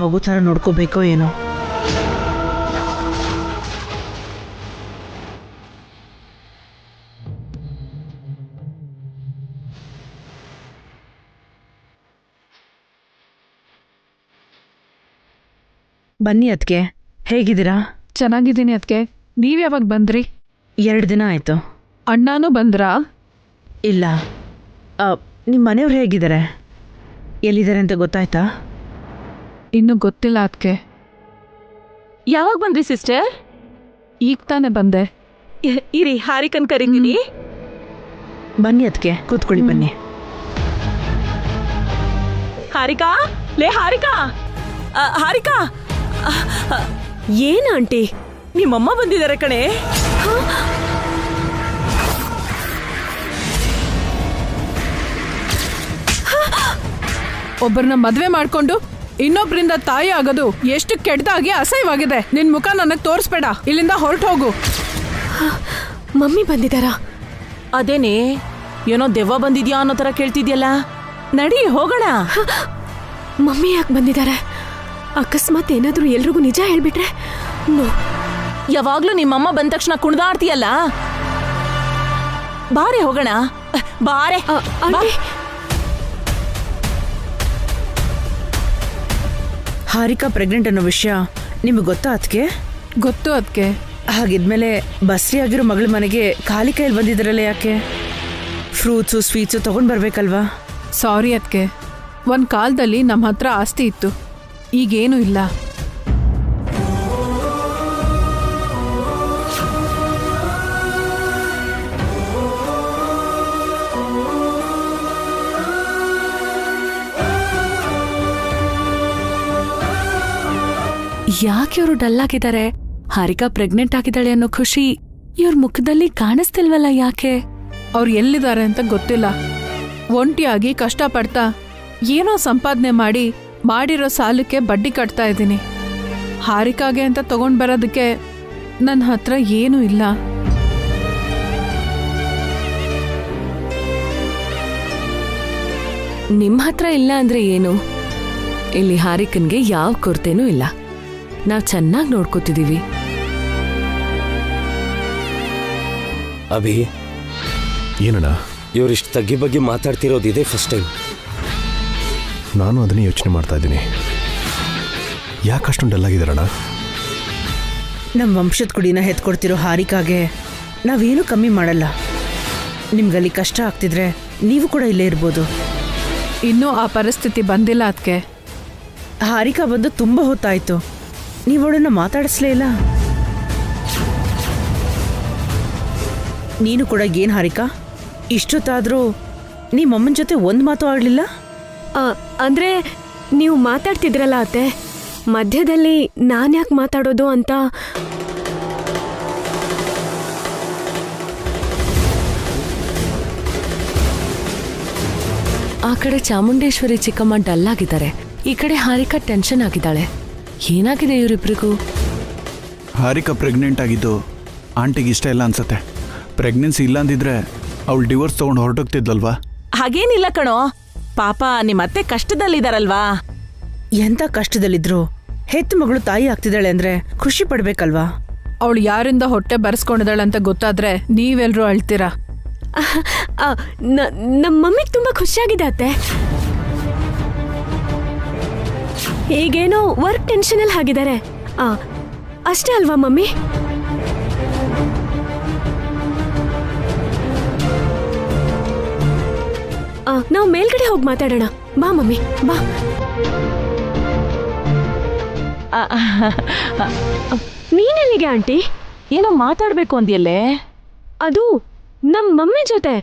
ಮಗು ಥರ ನೋಡ್ಕೋಬೇಕೋ ಏನೋ. ಬನ್ನಿ ಅದ್ಕೆ, ಹೇಗಿದ್ದೀರಾ? ಚೆನ್ನಾಗಿದ್ದೀನಿ ಅದ್ಕೆ. ನೀವ್ ಯಾವಾಗ ಬಂದ್ರಿ? 2 ದಿನ ಆಯ್ತು. ಅಣ್ಣನೂ ಬಂದ್ರಾ? ಇಲ್ಲ. ನಿಮ್ಮ ಮನೆಯವ್ರು ಹೇಗಿದ್ದಾರೆ? ಎಲ್ಲಿದ್ದಾರೆ ಅಂತ ಗೊತ್ತಾಯ್ತಾ? ಇನ್ನೂ ಗೊತ್ತಿಲ್ಲ ಅದ್ಕೆ. ಯಾವಾಗ ಬಂದ್ರಿ ಸಿಸ್ಟರ್? ಈಗ ತಾನೇ ಬಂದೆ. ಇರಿ, ಹಾರಿಕನ್ ಕರೀತೀನಿ. ಬನ್ನಿ ಅದ್ಕೆ, ಕೂತ್ಕೊಳ್ಳಿ ಬನ್ನಿ. ಹಾರಿಕಾ, ಲೇ ಹಾರಿಕಾ, ಹಾರಿಕಾ. ಏನ ಆಂಟಿ, ನಿಮ್ಮಮ್ಮ ಬಂದಿದ್ದಾರೆ ಕಣೆ. ಒಬ್ಬರನ್ನ ಮದ್ವೆ ಮಾಡ್ಕೊಂಡು ಇನ್ನೊಬ್ರಿಂದ ತಾಯಿ ಆಗೋದು ಎಷ್ಟು ಕೆಟ್ಟದಾಗಿ ಅಸಹ್ಯವಾಗಿದೆ. ನಿನ್ ಮುಖ ನನಗ್ ತೋರಿಸ್ಬೇಡ, ಇಲ್ಲಿಂದ ಹೊರಟು ಹೋಗು. ಮಮ್ಮಿ ಬಂದಿದ್ದಾರಾ? ಅದೇನೆ, ಏನೋ ದೆವ್ವ ಬಂದಿದ್ಯಾ ಅನ್ನೋ ತರ ಕೇಳ್ತಿದ್ಯಲ್ಲ. ನಡಿ ಹೋಗೋಣ. ಮಮ್ಮಿ ಯಾಕೆ ಬಂದಿದ್ದಾರೆ? ಅಕಸ್ಮಾತ್ ಏನಾದ್ರೂ ಎಲ್ರಿಗೂ ನಿಜ ಹೇಳ್ಬಿಟ್ರೆ? ಯಾವಾಗ್ಲೂ ನಿಮ್ಮಮ್ಮ ಬಂದ ತಕ್ಷಣ ಕುಣ್ದಾಡ್ತೀಯಲ್ಲ. ಬಾರೆ ಹೋಗೋಣ, ಬಾರೆ. ಹಾರಿಕಾ ಪ್ರೆಗ್ನೆಂಟ್ ಅನ್ನೋ ವಿಷಯ ನಿಮಗೆ ಗೊತ್ತಾ ಅದ್ಕೆ? ಗೊತ್ತು ಅದ್ಕೆ. ಹಾಗಿದ್ಮೇಲೆ ಬಸ್ರಿ ಆಗಿರೋ ಮಗಳ ಮನೆಗೆ ಖಾಲಿ ಕೈಯಲ್ಲಿ ಬಂದಿದ್ರಲ್ಲ ಯಾಕೆ? ಫ್ರೂಟ್ಸು ಸ್ವೀಟ್ಸು ತಗೊಂಡ್ ಬರ್ಬೇಕಲ್ವಾ? ಸಾರಿ ಅದ್ಕೆ, ಒಂದ್ ಕಾಲದಲ್ಲಿ ನಮ್ಮ ಹತ್ರ ಆಸ್ತಿ ಇತ್ತು, ಈಗೇನು ಇಲ್ಲ. ಯಾಕೆ ಇವರು ಡಲ್ ಆಗಿದ್ದಾರೆ? ಹಾರಿಕಾ ಪ್ರೆಗ್ನೆಂಟ್ ಆಗಿದ್ದಾಳೆ ಅನ್ನೋ ಖುಷಿ ಇವ್ರ ಮುಖದಲ್ಲಿ ಕಾಣಿಸ್ತಿಲ್ವಲ್ಲ, ಯಾಕೆ? ಅವ್ರು ಎಲ್ಲಿದ್ದಾರೆ ಅಂತ ಗೊತ್ತಿಲ್ಲ. ಒಂಟಿಯಾಗಿ ಕಷ್ಟಪಡ್ತಾ ಏನೋ ಸಂಪಾದನೆ ಮಾಡಿರೋ ಸಾಲಕ್ಕೆ ಬಡ್ಡಿ ಕಟ್ತಾ ಇದ್ದೀನಿ. ಹಾರಿಕಾಗೆ ಅಂತ ತಗೊಂಡ್ ಬರೋದಕ್ಕೆ ನನ್ನ ಹತ್ರ ಏನೂ ಇಲ್ಲ. ನಿಮ್ ಹತ್ರ ಇಲ್ಲ ಅಂದ್ರೆ ಏನು? ಇಲ್ಲಿ ಹಾರಿಕನ್ಗೆ ಯಾವ ಕೊರತೆನೂ ಇಲ್ಲ, ನಾವ್ ಚೆನ್ನಾಗಿ ನೋಡ್ಕೋತಿದೀವಿ. ಅಭಿ, ಏನಣ್ಣ ಇವರಿಷ್ಟು ತಗ್ಗಿ ಬಗ್ಗೆ ಮಾತಾಡ್ತಿರೋದಿದೆ ಫಸ್ಟ್ ಟೈಮ್. ನಾನು ಅದನ್ನೇ ಯೋಚನೆ ಮಾಡ್ತಾ ಇದ್ದೀನಿ, ಯಾಕಷ್ಟೊಂದು ಡಲ್ಲಾಗಿದ್ದಾರಣ್ಣ? ನಮ್ಮ ವಂಶದ ಕುಡಿನ ಹೆತ್ಕೊಡ್ತಿರೋ ಹಾರಿಕಾಗೆ ನಾವೇನು ಕಮ್ಮಿ ಮಾಡಲ್ಲ. ನಿಮ್ಗಲ್ಲಿ ಕಷ್ಟ ಆಗ್ತಿದ್ರೆ ನೀವು ಕೂಡ ಇಲ್ಲೇ ಇರ್ಬೋದು. ಇನ್ನೂ ಆ ಪರಿಸ್ಥಿತಿ ಬಂದಿಲ್ಲ ಅದ್ಕೆ. ಹಾರಿಕಾ ಬಂದು ತುಂಬ ಹೊತ್ತಾಯ್ತು, ನೀವು ಅವಳನ್ನ ಮಾತಾಡಿಸ್ಲೇ ಇಲ್ಲ. ನೀನು ಕೂಡ ಏನ್ ಹಾರಿಕಾ, ಇಷ್ಟೊತ್ತಾದ್ರೂ ನಿಮ್ಮಮ್ಮನ ಜೊತೆ ಒಂದು ಮಾತು ಆಡ್ಲಿಲ್ಲ? ಅಂದ್ರೆ ನೀವು ಮಾತಾಡ್ತಿದ್ರಲ್ಲ ಅತ್ತೆ, ಮಧ್ಯದಲ್ಲಿ ನಾನ್ಯಾಕೆ ಮಾತಾಡೋದು ಅಂತ. ಆ ಕಡೆ ಚಾಮುಂಡೇಶ್ವರಿ ಚಿಕ್ಕಮ್ಮ ಡಲ್ ಆಗಿದ್ದಾರೆ, ಈ ಕಡೆ ಹಾರಿಕಾ ಟೆನ್ಷನ್ ಆಗಿದ್ದಾಳೆ. ಏನಾಗಿದೆ ಇವರಿಬ್ರಿಗೂ? ಹಾರಿಕಾ ಪ್ರೆಗ್ನೆಂಟ್ ಆಗಿದ್ದು ಆಂಟಿಗೆ ಇಷ್ಟ ಇಲ್ಲ ಅನ್ಸತ್ತೆ. ಪ್ರೆಗ್ನೆನ್ಸಿ ಇಲ್ಲ ಅಂದಿದ್ರೆ ಅವಳು ಡಿವೋರ್ಸ್ ತಗೊಂಡು ಹೊರಟೋಗ್ತಿದ್ಲಲ್ವಾ? ಹಾಗೇನಿಲ್ಲ ಕಣೋ, ಪಾಪ ನಿಮ್ಮತ್ತೆ ಕಷ್ಟದಲ್ಲಿದಾರಲ್ವಾ. ಎಂತ ಕಷ್ಟದಲ್ಲಿದ್ರು ಹೆತ್ತ ಮಗಳು ತಾಯಿ ಆಗ್ತಿದ್ದಾಳೆ ಅಂದ್ರೆ ಖುಷಿ ಪಡ್ಬೇಕಲ್ವಾ? ಅವಳು ಯಾರಿಂದ ಹೊಟ್ಟೆ ಬರ್ಸ್ಕೊಂಡಿದ್ದಾಳೆ ಅಂತ ಗೊತ್ತಾದ್ರೆ ನೀವೆಲ್ರೂ ಅಳ್ತೀರಾ. ನಮ್ಮ ಮಮ್ಮಿಗೆ ತುಂಬಾ ಖುಷಿಯಾಗಿದೆ ಅತ್ತೆ. ಈಗೇನೋ ವರ್ಕ್ ಟೆನ್ಷನ್ ಅಲ್ಲಿ ಆಗಿದ್ದಾರೆ ಅಷ್ಟೇ ಅಲ್ವಾ ಮಮ್ಮಿ? ನಾವು ಮೇಲ್ಗಡೆ ಹೋಗಿ ಮಾತಾಡೋಣ, ಬಾ ಮಮ್ಮಿ ಬಾ. ನೀನೆಲ್ಲಿಗೆ ಆಂಟಿ? ಏನೋ ಮಾತಾಡ್ಬೇಕು ಅಂದ್ಯಲ್ಲೇ? ಅದು ನಮ್ಮ ಮಮ್ಮಿ ಜೊತೆ,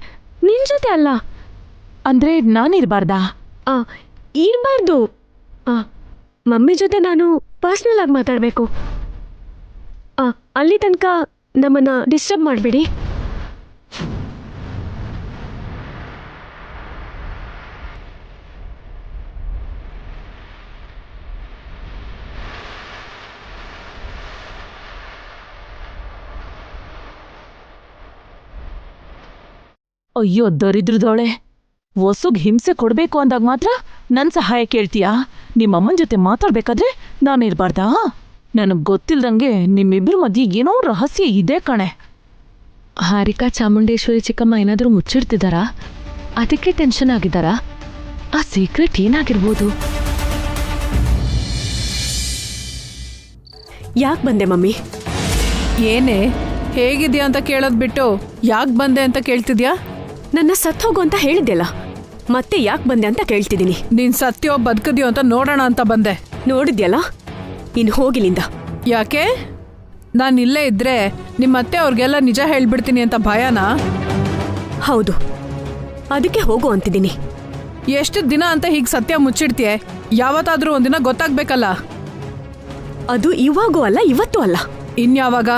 ನಿನ್ ಜೊತೆ ಅಲ್ಲ. ಅಂದ್ರೆ ನಾನಿರ್ಬಾರ್ದಾ? ಇರ್ಬಾರ್ದು. ಮಮ್ಮಿ ಜೊತೆ ನಾನು ಪರ್ಸ್ನಲ್ ಆಗಿ ಮಾತಾಡಬೇಕು. ಅಲ್ಲಿ ತನಕ ನಮ್ಮನ್ನ ಡಿಸ್ಟರ್ಬ್ ಮಾಡಬೇಡಿ. ಅಯ್ಯೋ ದರಿದ್ರದೋಳೆ, ಹೊಸುಗ್ ಹಿಂಸೆ ಕೊಡ್ಬೇಕು ಅಂದಾಗ ಮಾತ್ರ ನನ್ ಸಹಾಯ ಕೇಳ್ತೀಯಾ? ನಿಮ್ಮಮ್ಮನ ಜೊತೆ ಮಾತಾಡ್ಬೇಕಾದ್ರೆ ನಾನಿರ್ಬಾರ್ದಾ? ನನಗ್ ಗೊತ್ತಿಲ್ದಂಗೆ ನಿಮ್ಮಿಬ್ರ ಮಧ್ಯೆ ಏನೋ ರಹಸ್ಯ ಇದೆ ಕಣೆ. ಹಾರಿಕಾ ಚಾಮುಂಡೇಶ್ವರಿ ಚಿಕ್ಕಮ್ಮ ಏನಾದರೂ ಮುಚ್ಚಿಡ್ತಿದ್ದಾರಾ? ಅದಕ್ಕೆ ಟೆನ್ಷನ್ ಆಗಿದ್ದಾರಾ? ಆ ಸೀಕ್ರೆಟ್ ಏನಾಗಿರ್ಬೋದು? ಯಾಕೆ ಬಂದೆ ಮಮ್ಮಿ? ಏನೇ ಹೇಗಿದ್ಯಾ ಅಂತ ಕೇಳೋದ್ ಬಿಟ್ಟು ಯಾಕೆ ಬಂದೆ ಅಂತ ಕೇಳ್ತಿದ್ಯಾ? ನನ್ನ ಸತ್ತೋಗು ಅಂತ ಹೇಳಿದ್ದೆಲ್ಲ, ಮತ್ತೆ ಯಾಕೆ ಬಂದೆ ಅಂತ ಕೇಳ್ತಿದ್ದೀನಿ. ನೀನ್ ಸತ್ಯೋ ಬದುಕದ್ಯೋ ಅಂತ ನೋಡೋಣ ಅಂತ ಬಂದೆ. ನೋಡಿದ್ಯಲ್ಲ, ಇನ್ನು ಹೋಗಿಲಿಂದ. ಯಾಕೆ? ನಾನು ಇಲ್ಲೇ ಇದ್ರೆ ನಿಮ್ಮತ್ತೆ ಅವ್ರಿಗೆಲ್ಲ ನಿಜ ಹೇಳ್ಬಿಡ್ತೀನಿ ಅಂತ ಭಯನಾ? ಹೌದು, ಅದಕ್ಕೆ ಹೋಗು ಅಂತಿದ್ದೀನಿ. ಎಷ್ಟು ದಿನ ಅಂತ ಹೀಗೆ ಸತ್ಯ ಮುಚ್ಚಿಡ್ತೀಯ? ಯಾವತ್ತಾದ್ರೂ ಒಂದಿನ ಗೊತ್ತಾಗ್ಬೇಕಲ್ಲ. ಅದು ಇವಾಗೂ ಅಲ್ಲ, ಇವತ್ತೂ ಅಲ್ಲ. ಇನ್ಯಾವಾಗ?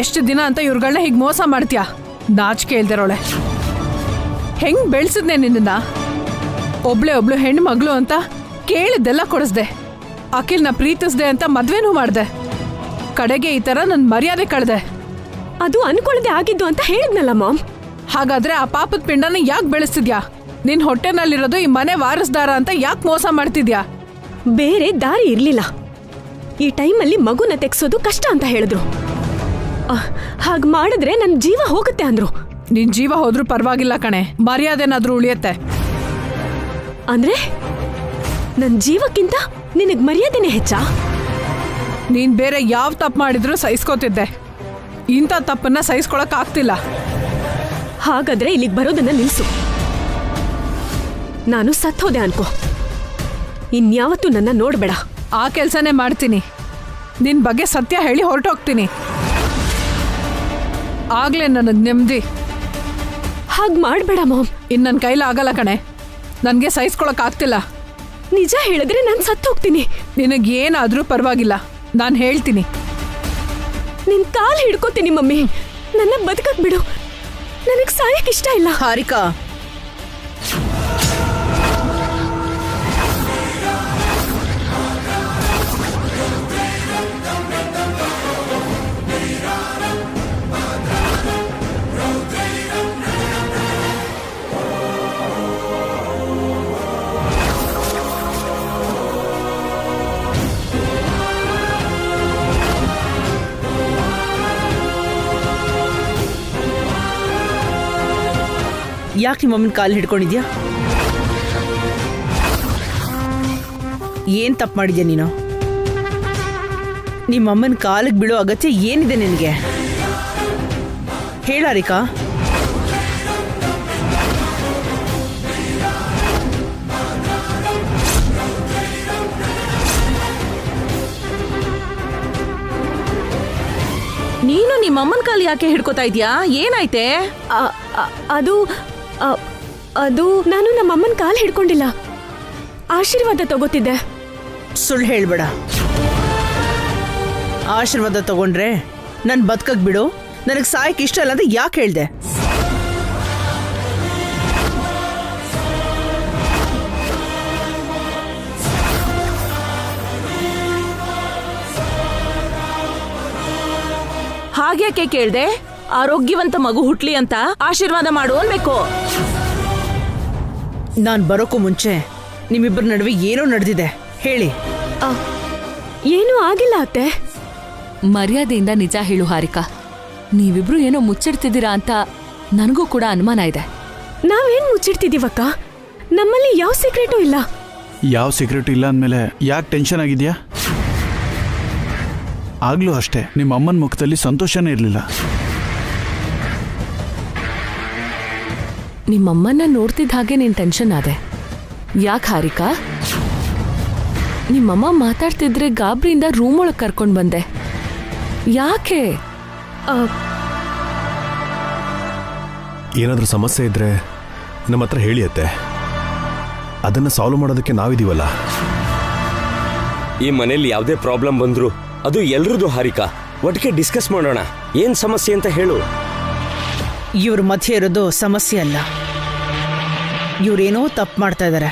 ಎಷ್ಟು ದಿನ ಅಂತ ಇವ್ರುಗಳನ್ನ ಹೀಗೆ ಮೋಸ ಮಾಡ್ತೀಯ? ನಾಚಿಕೆ ಇಲ್ದಿರೋಳೆ. ಹೆಂಗ್ ಬೆಳೆಸಿದ್ನೆ ನಿನ್ನ? ಒಬ್ಳು ಹೆಣ್ಣು ಮಗಳು ಅಂತ ಕೇಳಿದ್ದೆಲ್ಲ ಕೊಡಿಸ್ದೆ. ಅಖಿಲ್ನ ಪ್ರೀತಿಸ್ದೆ ಅಂತ ಮದ್ವೆನೂ ಮಾಡ್ದೆ. ಕಡೆಗೆ ಈ ತರ ನನ್ ಮರ್ಯಾದೆ ಕಳ್ದೆ. ಅದು ಅನ್ಕೊಳ್ಳದೆ ಆಗಿದ್ದು ಅಂತ ಹೇಳಿದ್ನಲ್ಲ ಮಾಮ್. ಹಾಗಾದ್ರೆ ಆ ಪಾಪದ ಪಿಂಡನ ಯಾಕೆ ಬೆಳೆಸ್ತಿದ್ಯಾ? ನಿನ್ ಹೊಟ್ಟೆನಲ್ಲಿರೋದು ಈ ಮನೆ ವಾರಸ್ದಾರ ಅಂತ ಯಾಕೆ ಮೋಸ ಮಾಡ್ತಿದ್ಯಾ? ಬೇರೆ ದಾರಿ ಇರ್ಲಿಲ್ಲ. ಈ ಟೈಮಲ್ಲಿ ಮಗುನ ತೆಗ್ಸೋದು ಕಷ್ಟ ಅಂತ ಹೇಳಿದ್ರು. ಹಾಗ್ ಮಾಡಿದ್ರೆ ನನ್ ಜೀವ ಹೋಗುತ್ತೆ ಅಂದ್ರು. ನಿನ್ ಜೀವ ಹೋದ್ರೂ ಪರವಾಗಿಲ್ಲ ಕಣೆ, ಮರ್ಯಾದೆನಾದ್ರೂ ಉಳಿಯತ್ತೆ. ಅಂದ್ರೆ ನನ್ ಜೀವಕ್ಕಿಂತ ನಿನಗ್ ಮರ್ಯಾದೆನೇ ಹೆಚ್ಚಾ? ನೀನ್ ಬೇರೆ ಯಾವ ತಪ್ಪು ಮಾಡಿದ್ರೂ ಸಹಿಸ್ಕೋತಿದ್ದೆ. ಇಂಥ ತಪ್ಪನ್ನ ಸಹಿಸ್ಕೊಳಕ್ ಆಗ್ತಿಲ್ಲ. ಹಾಗಾದ್ರೆ ಇಲ್ಲಿಗೆ ಬರೋದನ್ನ ನಿಲ್ಸು. ನಾನು ಸತ್ತೋದೆ ಅನ್ಕೋ, ಇನ್ಯಾವತ್ತೂ ನನ್ನ ನೋಡ್ಬೇಡ. ಆ ಕೆಲ್ಸನೇ ಮಾಡ್ತೀನಿ. ನಿನ್ ಬಗ್ಗೆ ಸತ್ಯ ಹೇಳಿ ಹೊರಟೋಗ್ತೀನಿ. ಆಗ್ಲೇ ನನಗ್ ನೆಮ್ಮದಿ. ಹಾಗ್ ಮಾಡ್ಬೇಡ ಮಾಮ್. ಇನ್ ನನ್ನ ಕೈಲಾಗಲ್ಲ ಕಣೆ, ನನ್ಗೆ ಸಹಿಸ್ಕೊಳಕ್ ಆಗ್ತಿಲ್ಲ. ನಿಜ ಹೇಳಿದ್ರೆ ನಾನು ಸತ್ತೋಗ್ತೀನಿ. ನಿನಗೇನಾದ್ರೂ ಪರವಾಗಿಲ್ಲ, ನಾನು ಹೇಳ್ತೀನಿ. ನಿನ್ ಕಾಲ್ ಹಿಡ್ಕೋತೀನಿ ಮಮ್ಮಿ, ನನ್ನ ಬದುಕಕ್ ಬಿಡು. ನನಗ್ ಸಾಯಕ್ ಇಷ್ಟ ಇಲ್ಲ. ಹಾರಿಕಾ, ಯಾಕೆ ನಿಮ್ಮಮ್ಮನ ಕಾಲು ಹಿಡ್ಕೊಂಡಿದ್ಯಾ? ಏನ್ ತಪ್ಪು ಮಾಡಿದ್ಯಾ ನೀನು? ನಿಮ್ಮಮ್ಮನ ಕಾಲಿಗೆ ಬೀಳೋ ಅಗತ್ಯ ಏನಿದೆ ನಿನಗೆ? ಹೇಳ ಹಾರಿಕಾ. ನೀನು ನಿಮ್ಮಮ್ಮನ ಕಾಲು ಯಾಕೆ ಹಿಡ್ಕೋತಾ ಇದ್ಯಾ? ಏನಾಯ್ತೆ? ಅದು ನಾನು ನಮ್ಮಮ್ಮನ ಕಾಲ್ ಹಿಡ್ಕೊಂಡಿಲ್ಲ, ಆಶೀರ್ವಾದ ತಗೋತಿದ್ದೆ. ಸುಳ್ಳು ಹೇಳ್ಬೇಡ. ಆಶೀರ್ವಾದ ತಗೊಂಡ್ರೆ ನನ್ ಬದುಕಕ್ ಬಿಡು, ನನಗೆ ಸಾಯಕ್ ಇಷ್ಟ ಇಲ್ಲ ಅಂತ ಯಾಕೆ ಹೇಳ್ದೆ? ಹಾಗ್ಯಾಕೆ ಕೇಳ್ದೆ? ಆರೋಗ್ಯವಂತ ಮಗು ಹುಟ್ಲಿ ಅಂತ ಆಶೀರ್ವಾದ ಮಾಡು ಅನ್ಬೇಕು. ನಾನ್ ಬರೋಕ್ಕೂ ಮುಂಚೆ ನಿಮ್ಮಿಬ್ಬರ ನಡುವೆ ಏನೋ ನಡೆದಿದೆ, ಹೇಳಿ. ಏನೂ ಆಗಿಲ್ಲ ಅತ್ತೆ. ಮರ್ಯಾದೆಯಿಂದ ನಿಜ ಹೇಳು ಹಾರಿಕಾ. ನೀವಿಬ್ರು ಏನೋ ಮುಚ್ಚಿಡ್ತಿದ್ದೀರಾ ಅಂತ ನನಗೂ ಕೂಡ ಅನುಮಾನ ಇದೆ. ನಾವೇನ್ ಮುಚ್ಚಿಡ್ತಿದೀವಕ್ಕ? ನಮ್ಮಲ್ಲಿ ಯಾವ ಸೀಕ್ರೆಟೂ ಇಲ್ಲ. ಯಾವ ಸೀಕ್ರೆಟ್ ಇಲ್ಲ ಅಂದಮೇಲೆ ಯಾಕೆ ಟೆನ್ಷನ್ ಆಗಿದ್ಯಾ? ಆಗ್ಲೂ ಅಷ್ಟೇ, ನಿಮ್ಮ ಅಮ್ಮನ ಮುಖದಲ್ಲಿ ಸಂತೋಷನೇ ಇರಲಿಲ್ಲ. ನಿಮ್ಮಮ್ಮನ್ನ ನೋಡ್ತಿದ್ದ ಹಾಗೆ ನೀನ್ ಟೆನ್ಷನ್ ಆದೆ. ಯಾಕೆ ಹಾರಿಕಾ? ನಿಮ್ಮಮ್ಮ ಮಾತಾಡ್ತಿದ್ರೆ ಗಾಬ್ರಿಯಿಂದ ರೂಮ್ ಒಳಗೆ ಕರ್ಕೊಂಡು ಬಂದೆ. ಯಾಕೆ? ಏನಾದರೂ ಸಮಸ್ಯೆ ಇದ್ರೆ ನಮ್ಮ ಹತ್ರ ಹೇಳಿಯತ್ತೆ, ಅದನ್ನು ಸಾಲ್ವ್ ಮಾಡೋದಕ್ಕೆ ನಾವಿದೀವಲ್ಲ. ಈ ಮನೇಲಿ ಯಾವುದೇ ಪ್ರಾಬ್ಲಮ್ ಬಂದ್ರು ಅದು ಎಲ್ರದ್ದು ಹಾರಿಕಾ. ಒಟ್ಟಿಗೆ ಡಿಸ್ಕಸ್ ಮಾಡೋಣ. ಏನ್ ಸಮಸ್ಯೆ ಅಂತ ಹೇಳು. ಇವ್ರ ಮಧ್ಯೆ ಇರೋದು ಸಮಸ್ಯೆ ಅಲ್ಲ, ಇವ್ರೇನೋ ತಪ್ಪು ಮಾಡ್ತಾ ಇದ್ದಾರೆ.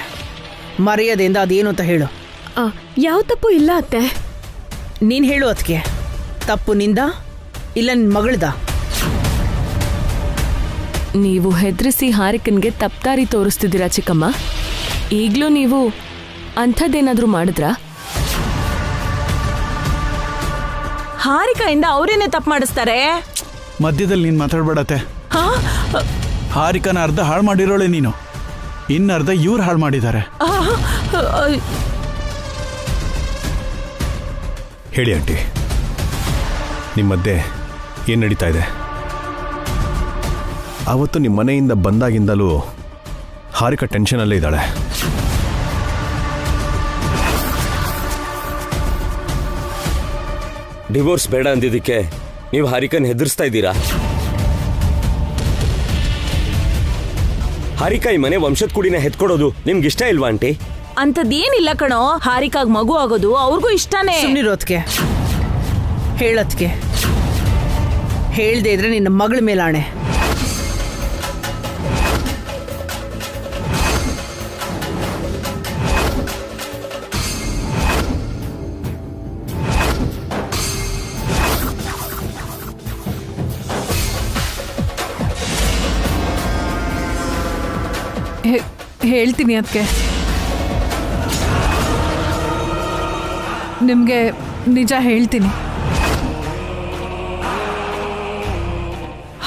ಮರ್ಯಾದೆಯಿಂದ ಅದೇನು ಅಂತ ಹೇಳು. ಯಾವ ತಪ್ಪು ಇಲ್ಲ ಅತ್ತೆ. ನೀನ್ ಹೇಳು ಅದಕ್ಕೆ. ತಪ್ಪು ನಿಂದ ಇಲ್ಲ ನಿನ್ ಮಗಳದ? ನೀವು ಹೆದರಿಸಿ ಹಾರಿಕನ್ಗೆ ತಪ್ಪಾರಿ ತೋರಿಸ್ತಿದ್ದೀರಾ ಚಿಕ್ಕಮ್ಮ. ಈಗಲೂ ನೀವು ಅಂಥದ್ದೇನಾದ್ರೂ ಮಾಡಿದ್ರಾ? ಹಾರಿಕಾಯಿಂದ ಅವರೇನೆ ತಪ್ಪು ಮಾಡಿಸ್ತಾರೆ. ಮಧ್ಯದಲ್ಲಿ ನೀನು ಮಾತಾಡ್ಬೇಡತ್ತೆ. ಹಾರಿಕಾನ ಅರ್ಧ ಹಾಳು ಮಾಡಿರೋಳೆ ನೀನು, ಇನ್ನರ್ಧ ಇವ್ರು ಹಾಳು ಮಾಡಿದ್ದಾರೆ. ಹೇಳಿ ಆಂಟಿ, ನಿಮ್ಮ ಮಧ್ಯೆ ಏನು ನಡೀತಾ ಇದೆ? ಆವತ್ತು ನಿಮ್ಮ ಮನೆಯಿಂದ ಬಂದಾಗಿಂದಲೂ ಹಾರಿಕಾ ಟೆನ್ಷನಲ್ಲೇ ಇದ್ದಾಳೆ. ಡಿವೋರ್ಸ್ ಬೇಡ ಅಂದಿದ್ದಕ್ಕೆ ನೀವು ಹಾರಿಕನ್ ಹೆದರ್ಸ್ತಾ ಇದ್ದೀರಾ? ಹಾರಿಕಾ ಈ ಮನೆ ವಂಶದ ಕುಡಿನ ಹೆತ್ಕೊಡೋದು ನಿಮ್ಗೆ ಇಷ್ಟ ಇಲ್ವಾ ಆಂಟಿ? ಅಂಥದ್ದೇನಿಲ್ಲ ಕಣೋ, ಹಾರಿಕಾಗ್ ಮಗು ಆಗೋದು ಅವ್ರಿಗೂ ಇಷ್ಟನೇ. ಸುಮ್ನಿರೋದ್ಕೆ, ಹೇಳತ್ಕೆ, ಹೇಳ್ದೆ ಇದ್ರೆ ನಿನ್ನ ಮಗಳ ಮೇಲಾಣೆ. ಹೇಳ್ತೀನಿ ಅದಕ್ಕೆ. ನಿಮಗೆ ನಿಜ ಹೇಳ್ತೀನಿ,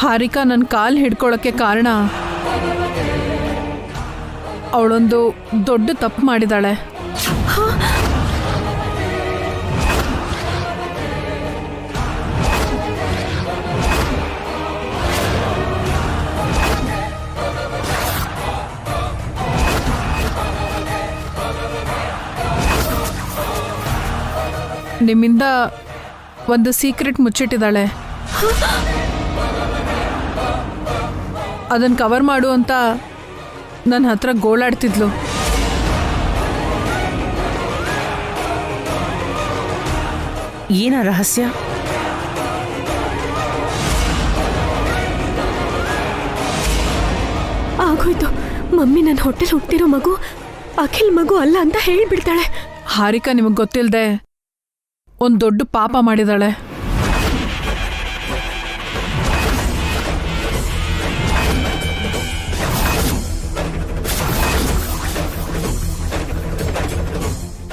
ಹಾರಿಕಾ ನನ್ನ ಕಾಲು ಹಿಡ್ಕೊಳ್ಳೋಕ್ಕೆ ಕಾರಣ ಅವಳೊಂದು ದೊಡ್ಡ ತಪ್ಪು ಮಾಡಿದಾಳೆ. ನಿಮ್ಮಿಂದ ಒಂದು ಸೀಕ್ರೆಟ್ ಮುಚ್ಚಿಟ್ಟಿದ್ದಾಳೆ. ಅದನ್ನು ಕವರ್ ಮಾಡು ಅಂತ ನನ್ನ ಹತ್ರ ಗೋಳಾಡ್ತಿದ್ಲು. ಏನ ರಹಸ್ಯ? ಆಗೋಯ್ತು, ಮಮ್ಮಿ ನನ್ನ ಹೊಟ್ಟೆಲ್ ಹುಟ್ಟಿರೋ ಮಗು ಅಖಿಲ್ ಮಗು ಅಲ್ಲ ಅಂತ ಹೇಳ್ಬಿಡ್ತಾಳೆ. ಹಾರಿಕಾ ನಿಮಗೆ ಗೊತ್ತಿಲ್ಲದೆ ಒಂದು ದೊಡ್ಡ ಪಾಪ ಮಾಡಿದಾಳೆ.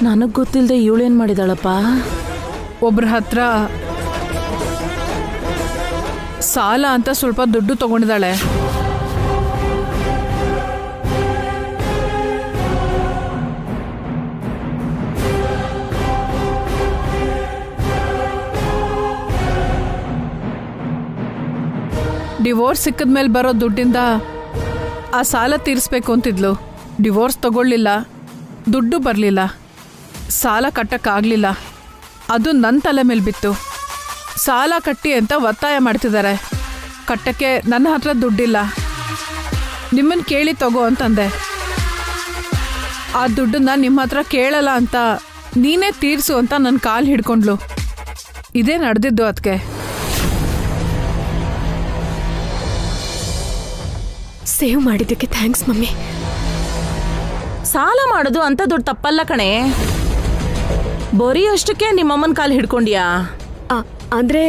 ನನಗ್ ಗೊತ್ತಿಲ್ಲದೆ ಇವಳೇನ್ ಮಾಡಿದಾಳಪ್ಪ? ಒಬ್ರ ಹತ್ರ ಸಾಲ ಅಂತ ಸ್ವಲ್ಪ ದುಡ್ಡು ತಗೊಂಡಿದ್ದಾಳೆ. ಡಿವೋರ್ಸ್ ಸಿಕ್ಕಿದ್ಮೇಲೆ ಬರೋ ದುಡ್ಡಿಂದ ಆ ಸಾಲ ತೀರಿಸ್ಬೇಕು ಅಂತಿದ್ಲು. ಡಿವೋರ್ಸ್ ತಗೊಳ್ಳಿಲ್ಲ, ದುಡ್ಡು ಬರಲಿಲ್ಲ, ಸಾಲ ಕಟ್ಟಕ್ಕಾಗಲಿಲ್ಲ. ಅದು ನನ್ನ ತಲೆ ಮೇಲೆ ಬಿತ್ತು. ಸಾಲ ಕಟ್ಟಿ ಅಂತ ಒತ್ತಾಯ ಮಾಡ್ತಿದ್ದಾರೆ. ಕಟ್ಟಕ್ಕೆ ನನ್ನ ಹತ್ರ ದುಡ್ಡಿಲ್ಲ, ನಿಮ್ಮನ್ನು ಕೇಳಿ ತಗೋ ಅಂತಂದೆ. ಆ ದುಡ್ಡನ್ನ ನಿಮ್ಮ ಹತ್ರ ಕೇಳಲ್ಲ ಅಂತ ನೀನೇ ತೀರಿಸು ಅಂತ ನನ್ನ ಕಾಲು ಹಿಡ್ಕೊಂಡ್ಲು. ಇದೇ ನಡೆದಿದ್ದು ಅದಕ್ಕೆ. ಸೇವ್ ಮಾಡಿದ್ದಕ್ಕೆ ಥ್ಯಾಂಕ್ಸ್ ಮಮ್ಮಿ. ಸಾಲ ಮಾಡೋದು ಅಂತ ದೊಡ್ಡ ತಪ್ಪಲ್ಲ ಕಣೆ. ಬರೀ ಅಷ್ಟಕ್ಕೆ ನಿಮ್ಮಮ್ಮನ ಕಾಲು ಹಿಡ್ಕೊಂಡ್ಯಾ? ಅಂದ್ರೆ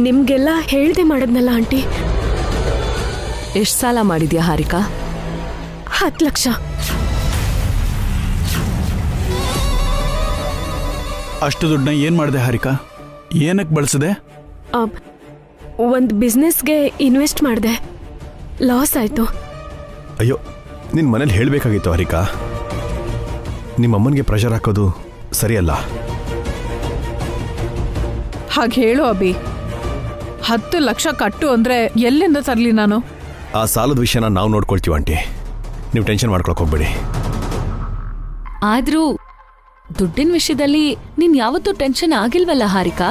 ನಿಮ್ಗೆಲ್ಲ ಹೇಳ್ದೆ ಮಾಡದ್ನಲ್ಲ ಆಂಟಿ. ಎಷ್ಟು ಸಾಲ ಮಾಡಿದ್ಯಾ ಹಾರಿಕಾ? 10 ಲಕ್ಷ. ಅಷ್ಟು ದುಡ್ಡನ್ನ ಏನು ಮಾಡಿದೆ ಹಾರಿಕಾ? ಏನಕ್ಕೆ ಬಳಸಿದೆ? ಒಂದು ಬಿಸ್ನೆಸ್ಗೆ ಇನ್ವೆಸ್ಟ್ ಮಾಡಿದೆ, ಲಾಸ್ ಆಯ್ತು. ಅಯ್ಯೋ, ನಿನ್ನ ಮನೇಲಿ ಹೇಳಬೇಕಾಗಿತ್ತು ಹಾರಿಕಾ. ನಿಮ್ಮಮ್ಮನಿಗೆ ಪ್ರೆಷರ್ ಹಾಕೋದು ಸರಿಯಲ್ಲ. ಹಾಗೆ ಹೇಳು ಅಭಿ. 10 ಲಕ್ಷ ಕಟ್ಟು ಅಂದರೆ ಎಲ್ಲಿಂದ ತರಲಿ ನಾನು? ಆ ಸಾಲದ ವಿಷಯನ ನಾವು ನೋಡ್ಕೊಳ್ತೀವಿ ಆಂಟಿ, ನೀವು ಟೆನ್ಷನ್ ಮಾಡ್ಕೊಳಕ್ಕೆ ಹೋಗ್ಬೇಡಿ. ಆದ್ರೂ ದುಡ್ಡಿನ ವಿಷಯದಲ್ಲಿ ನೀನ್ ಯಾವತ್ತೂ ಟೆನ್ಷನ್ ಆಗಿಲ್ವಲ್ಲ ಹಾರಿಕಾ?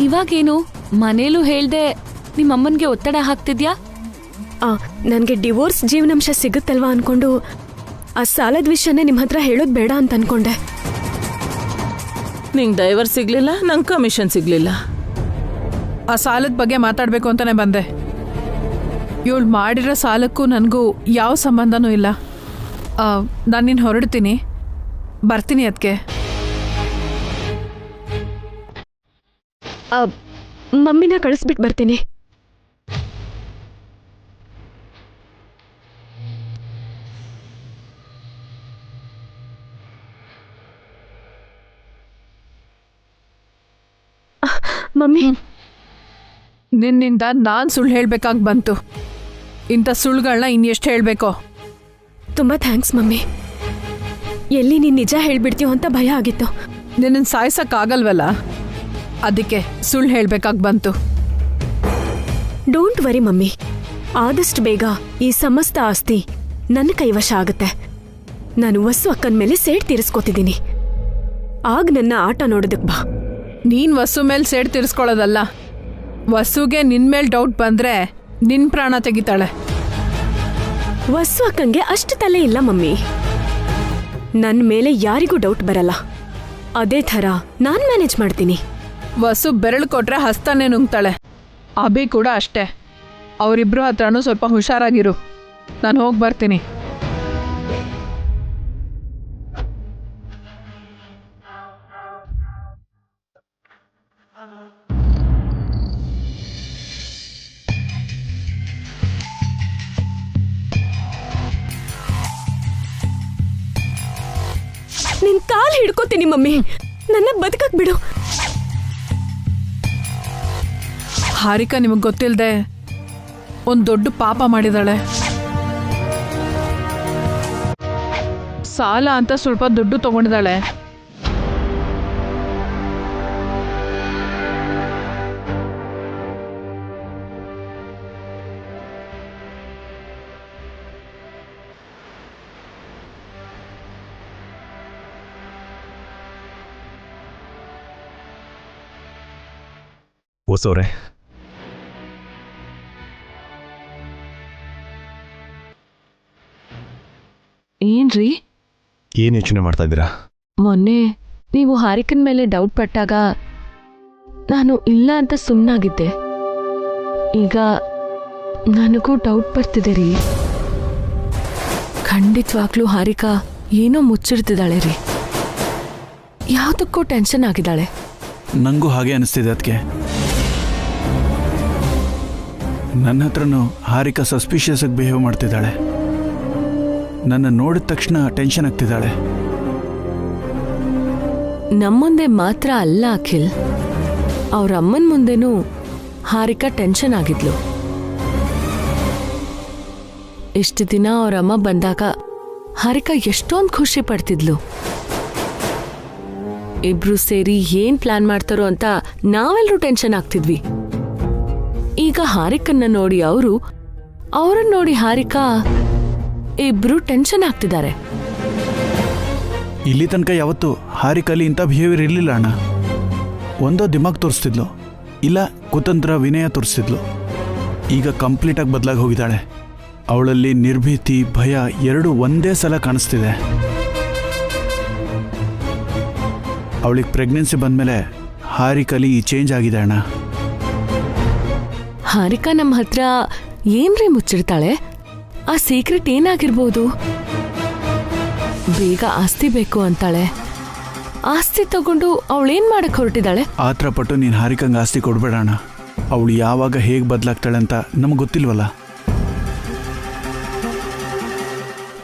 ಇವಾಗೇನು ಮನೇಲೂ ಹೇಳ್ದೆ ನಿಮ್ಮಮ್ಮನ್ಗೆ ಒತ್ತಡ ಹಾಕ್ತಿದ್ಯಾ? ನನಗೆ ಡಿವೋರ್ಸ್ ಜೀವನಾಂಶ ಸಿಗುತ್ತಲ್ವಾ ಅನ್ಕೊಂಡು ಆ ಸಾಲದ ವಿಷಯನೇ ನಿಮ್ಮ ಹತ್ರ ಹೇಳೋದು ಬೇಡ ಅಂತ ಅನ್ಕೊಂಡೆ. ನಿಂಗೆ ಡೈವರ್ಸ್ ಸಿಗ್ಲಿಲ್ಲ, ನಂಗೆ ಕಮಿಷನ್ ಸಿಗ್ಲಿಲ್ಲ. ಆ ಸಾಲದ ಬಗ್ಗೆ ಮಾತಾಡಬೇಕು ಅಂತಾನೆ ಬಂದೆ. ಇವಳು ಮಾಡಿರೋ ಸಾಲಕ್ಕೂ ನನಗೂ ಯಾವ ಸಂಬಂಧನೂ ಇಲ್ಲ. ನಾನು ನಿನ್ನ ಹೊರಡ್ತೀನಿ, ಬರ್ತೀನಿ. ಅದಕ್ಕೆ ಮಮ್ಮಿನ ಕಳಿಸ್ಬಿಟ್ಟು ಬರ್ತೀನಿ. ಮಮ್ಮಿ. ನಿನ್ನಿಂದ ನಾನು ಸುಳ್ಳು ಹೇಳ್ಬೇಕಾಗಿ ಬಂತು. ಇಂಥ ಸುಳ್ಳುಗಳನ್ನ ಇನ್ನೆಷ್ಟು ಹೇಳಬೇಕೋ. ತುಂಬಾ ಥ್ಯಾಂಕ್ಸ್ ಮಮ್ಮಿ. ಎಲ್ಲಿ ನೀನ್ ನಿಜ ಹೇಳ್ಬಿಡ್ತೀಯೋ ಅಂತ ಭಯ ಆಗಿತ್ತು. ನಿನ್ನನ್ನು ಸಾಯ್ಸಕ್ಕಾಗಲ್ವಲ್ಲ, ಅದಕ್ಕೆ ಸುಳ್ಳು ಹೇಳ್ಬೇಕಾಗಿ ಬಂತು. ಡೋಂಟ್ ವರಿ ಮಮ್ಮಿ, ಆದಷ್ಟು ಬೇಗ ಈ ಸಮಸ್ತ ಆಸ್ತಿ ನನ್ನ ಕೈವಶ ಆಗುತ್ತೆ. ನಾನು ವಸ್ಸು ಅಕ್ಕನ ಮೇಲೆ ಸೇಡ್ ತೀರಿಸ್ಕೋತಿದ್ದೀನಿ. ಆಗ ನನ್ನ ಆಟ ನೋಡೋದಕ್ ಬಾ. ನೀನ್ ವಸ್ಸು ಮೇಲೆ ಸೇಡ್ ತೀರಿಸ್ಕೊಳ್ಳೋದಲ್ಲ, ವಸ್ಸುಗೆ ನಿನ್ ಮೇಲೆ ಡೌಟ್ ಬಂದ್ರೆ ನಿನ್ ಪ್ರಾಣ ತೆಗಿತಾಳೆ. ವಸ್ಸು ಅಕ್ಕಂಗೆ ಅಷ್ಟು ತಲೆ ಇಲ್ಲ ಮಮ್ಮಿ. ನನ್ನ ಮೇಲೆ ಯಾರಿಗೂ ಡೌಟ್ ಬರಲ್ಲ. ಅದೇ ಥರ ನಾನ್ ಮ್ಯಾನೇಜ್ ಮಾಡ್ತೀನಿ. ವಸ್ಸು ಬೆರಳು ಕೊಟ್ರೆ ಹಸ್ತಾನೆ ನುಂಗ್ತಾಳೆ. ಅಭಿ ಕೂಡ ಅಷ್ಟೇ. ಅವರಿಬ್ರು ಹತ್ರನೂ ಸ್ವಲ್ಪ ಹುಷಾರಾಗಿರು. ನಾನು ಹೋಗಿ ಬರ್ತೀನಿ. ನಿನ್ ಕಾಲ್ ಹಿಡ್ಕೋತೀನಿ ಮಮ್ಮಿ, ನನ್ನ ಬದುಕಕ್ ಬಿಡು. ಹಾರಿಕಾ ನಿಮಗೆ ಗೊತ್ತಿಲ್ಲದೆ ಒಂದು ದೊಡ್ಡ ಪಾಪ ಮಾಡಿದಾಳೆ. ಸಾಲ ಅಂತ ಸ್ವಲ್ಪ ದುಡ್ಡು ತಗೊಂಡಿದ್ದಾಳೆ. ಓಸೋರೆ, ಏನ್ರಿ ಏನು ಯೋಚನೆ ಮಾಡ್ತಾ ಇದ್ದೀರಾ? ಮೊನ್ನೆ ನೀವು ಹಾರಿಕನ್ ಮೇಲೆ ಡೌಟ್ ಪಟ್ಟಾಗ ನಾನು ಇಲ್ಲ ಅಂತ ಸುಮ್ಮನಾಗಿದ್ದೆ. ಈಗ ನನಗೂ ಡೌಟ್ ಬರ್ತಿದೆ ರೀ. ಖಂಡಿತವಾಗ್ಲೂ ಹಾರಿಕಾ ಏನೋ ಮುಚ್ಚಿಡ್ತಿದ್ದಾಳೆ ರೀ. ಯಾವುದಕ್ಕೂ ಟೆನ್ಷನ್ ಆಗಿದ್ದಾಳೆ. ನನಗೂ ಹಾಗೆ ಅನಿಸ್ತಿದೆ. ಅದಕ್ಕೆ ನನ್ನ ಹತ್ರನೂ ಹಾರಿಕಾ ಸಸ್ಪಿಷಿಯಸ್ ಆಗಿ ಬಿಹೇವ್ ಮಾಡ್ತಿದ್ದಾಳೆ. ನನ್ನ ನೋಡಿದ ತಕ್ಷಣ ಟೆನ್ಷನ್ ಆಗ್ತಿದ್ದಾಳೆ. ನಮ್ಮುಂದೆ ಮಾತ್ರ ಅಲ್ಲ ಅಖಿಲ್, ಅವ್ರ ಅಮ್ಮನ ಮುಂದೆನೂ ಹಾರಿಕಾ ಟೆನ್ಷನ್ ಆಗಿದ್ಲು. ಇಷ್ಟು ದಿನ ಅವರಮ್ಮ ಬಂದಾಗ ಹಾರಿಕಾ ಎಷ್ಟೊಂದು ಖುಷಿ ಪಡ್ತಿದ್ಲು. ಇಬ್ರು ಸೇರಿ ಏನ್ ಪ್ಲಾನ್ ಮಾಡ್ತಾರೋ ಅಂತ ನಾವೆಲ್ಲರೂ ಟೆನ್ಷನ್ ಆಗ್ತಿದ್ವಿ. ಈಗ ಹಾರಿಕನ್ನ ನೋಡಿ ಅವರನ್ನ ನೋಡಿ ಹಾರಿಕಾ ಇಬ್ರು ಟೆನ್ಷನ್ ಆಗ್ತಿದ್ದಾರೆ. ಇಲ್ಲಿ ತನಕ ಯಾವತ್ತು ಹಾರಿಕಲ್ಲಿ ಇಂಥ ಬಿಹೇವಿಯರ್ ಇರಲಿಲ್ಲ ಅಣ್ಣ. ಒಂದೋ ದಿಮಾಗ್ ತೋರಿಸ್ತಿದ್ಲು, ಇಲ್ಲ ಕುತಂತ್ರ ವಿನಯ ತೋರಿಸ್ತಿದ್ಲು. ಈಗ ಕಂಪ್ಲೀಟಾಗಿ ಬದಲಾಗಿ ಹೋಗಿದ್ದಾಳೆ. ಅವಳಲ್ಲಿ ನಿರ್ಭೀತಿ ಭಯ ಎರಡೂ ಒಂದೇ ಸಲ ಕಾಣಿಸ್ತಿದೆ. ಅವಳಿಗೆ ಪ್ರೆಗ್ನೆನ್ಸಿ ಬಂದಮೇಲೆ ಹಾರಿಕಲಿ ಈ ಚೇಂಜ್ ಆಗಿದೆ ಅಣ್ಣ. ಹಾರಿಕಾ ನಮ್ಮ ಹತ್ರ ಏನ್ರಿ ಮುಚ್ಚಿಡ್ತಾಳೆ? ಆ ಸೀಕ್ರೆಟ್ ಏನಾಗಿರ್ಬೋದು? ಬೇಗ ಆಸ್ತಿ ಬೇಕು ಅಂತಾಳೆ. ಆಸ್ತಿ ತಗೊಂಡು ಅವಳೇನ್ ಮಾಡಕ್ ಹೊರಟಿದ್ದಾಳೆ? ಆತರ ಪಟ್ಟು ನೀನು ಹಾರಿಕಂಗೆ ಆಸ್ತಿ ಕೊಡ್ಬೇಡ ಅಣ್ಣ. ಅವಳು ಯಾವಾಗ ಹೇಗೆ ಬದಲಾಗ್ತಾಳೆ ಅಂತ ನಮಗೆ ಗೊತ್ತಿಲ್ವಲ್ಲ.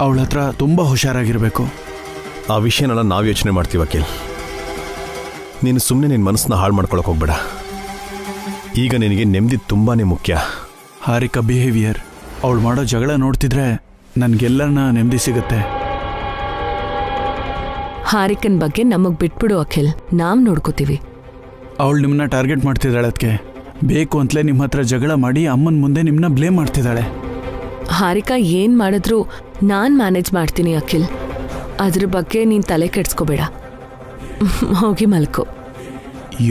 ಅವಳ ಹತ್ರ ತುಂಬ ಹುಷಾರಾಗಿರಬೇಕು. ಆ ವಿಷಯನೆಲ್ಲ ನಾವು ಯೋಚನೆ ಮಾಡ್ತೀವಿ ಅಖಿಲ್. ನೀನು ಸುಮ್ಮನೆ ನಿನ್ನ ಮನಸ್ಸನ್ನ ಹಾಳು ಮಾಡ್ಕೊಳಕ್ಕೆ ಹೋಗ್ಬೇಡ. ಈಗ ನಿನಗೆ ನೆಮ್ಮದಿ ತುಂಬಾ ಮುಖ್ಯ. ಹಾರಿಕಾ ಬಿಹೇವಿಯರ್, ಅವಳು ಮಾಡೋ ಜಗಳ ನೋಡ್ತಿದ್ರೆ ನನಗೆಲ್ಲರನ್ನ ನೆಮ್ಮದಿ ಸಿಗುತ್ತೆ. ಹಾರಿಕನ್ ಬಗ್ಗೆ ನಮಗ್ ಬಿಟ್ಬಿಡು ಅಖಿಲ್, ನಾವ್ ನೋಡ್ಕೋತೀವಿ. ಅವಳು ನಿಮ್ಮನ್ನ ಟಾರ್ಗೆಟ್ ಮಾಡ್ತಿದ್ದಾಳೆ. ಅದಕ್ಕೆ ಬೇಕು ಅಂತಲೇ ನಿಮ್ಮ ಹತ್ರ ಜಗಳ ಮಾಡಿ ಅಮ್ಮನ ಮುಂದೆ ನಿಮ್ಮನ್ನ ಬ್ಲೇಮ್ ಮಾಡ್ತಿದ್ದಾಳೆ. ಹಾರಿಕಾ ಏನ್ ಮಾಡಿದ್ರು ನಾನ್ ಮ್ಯಾನೇಜ್ ಮಾಡ್ತೀನಿ ಅಖಿಲ್. ಅದ್ರ ಬಗ್ಗೆ ನೀನ್ ತಲೆ ಕೆಡ್ಸ್ಕೋಬೇಡ. ಹೋಗಿ ಮಲ್ಕೋ.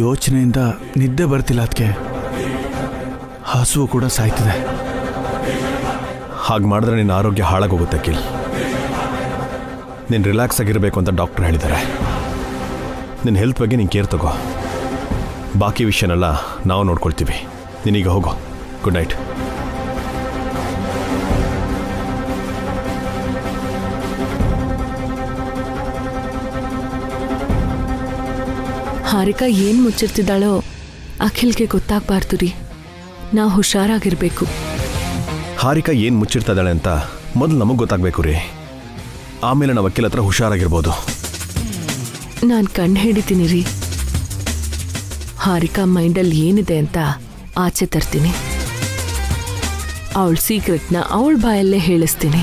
ಯೋಚನೆಯಿಂದ ನಿದ್ದೆ ಬರ್ತಿಲ್ಲ. ಅದಕ್ಕೆ ಹಸುವು ಕೂಡ ಸಾಯ್ತಿದೆ. ಹಾಗೆ ಮಾಡಿದ್ರೆ ನಿನ್ನ ಆರೋಗ್ಯ ಹಾಳಾಗೋಗುತ್ತೆ ಅಖಿಲ್. ನೀನು ರಿಲ್ಯಾಕ್ಸ್ ಆಗಿರಬೇಕು ಅಂತ ಡಾಕ್ಟರ್ ಹೇಳಿದ್ದಾರೆ. ನಿನ್ನ ಹೆಲ್ತ್ ಬಗ್ಗೆ ನೀನು ಕೇರ್ ತಗೋ. ಬಾಕಿ ವಿಷಯನೆಲ್ಲ ನಾವು ನೋಡ್ಕೊಳ್ತೀವಿ. ನೀನೀಗ ಹೋಗೋ. Good night. ಹಾರಿಕಾ ಏನ್ ಮುಚ್ಚಿರ್ತಿದ್ದಾಳೋ ಅಖಿಲ್ಗೆ ಗೊತ್ತಾಗ್ಬಾರ್ದು ರೀ. ನಾವು ಹುಷಾರಾಗಿರ್ಬೇಕು. ಹಾರಿಕಾ ಏನು ಮುಚ್ಚಿರ್ತಾ ಇದ್ದಾಳೆ ಅಂತ ಮೊದಲು ನಮಗೆ ಗೊತ್ತಾಗಬೇಕು ರೀ. ಆಮೇಲೆ ನಾವು ಅಖಿಲ್ ಹತ್ರ ಹುಷಾರಾಗಿರ್ಬೋದು. ನಾನು ಕಂಡು ಹಿಡಿತೀನಿ ರೀ. ಹಾರಿಕಾ ಮೈಂಡಲ್ಲಿ ಏನಿದೆ ಅಂತ ಆಚೆ ತರ್ತೀನಿ. ಅವಳ ಸೀಕ್ರೆಟ್ನ ಅವಳ ಬಾಯಲ್ಲೇ ಹೇಳಿಸ್ತೀನಿ.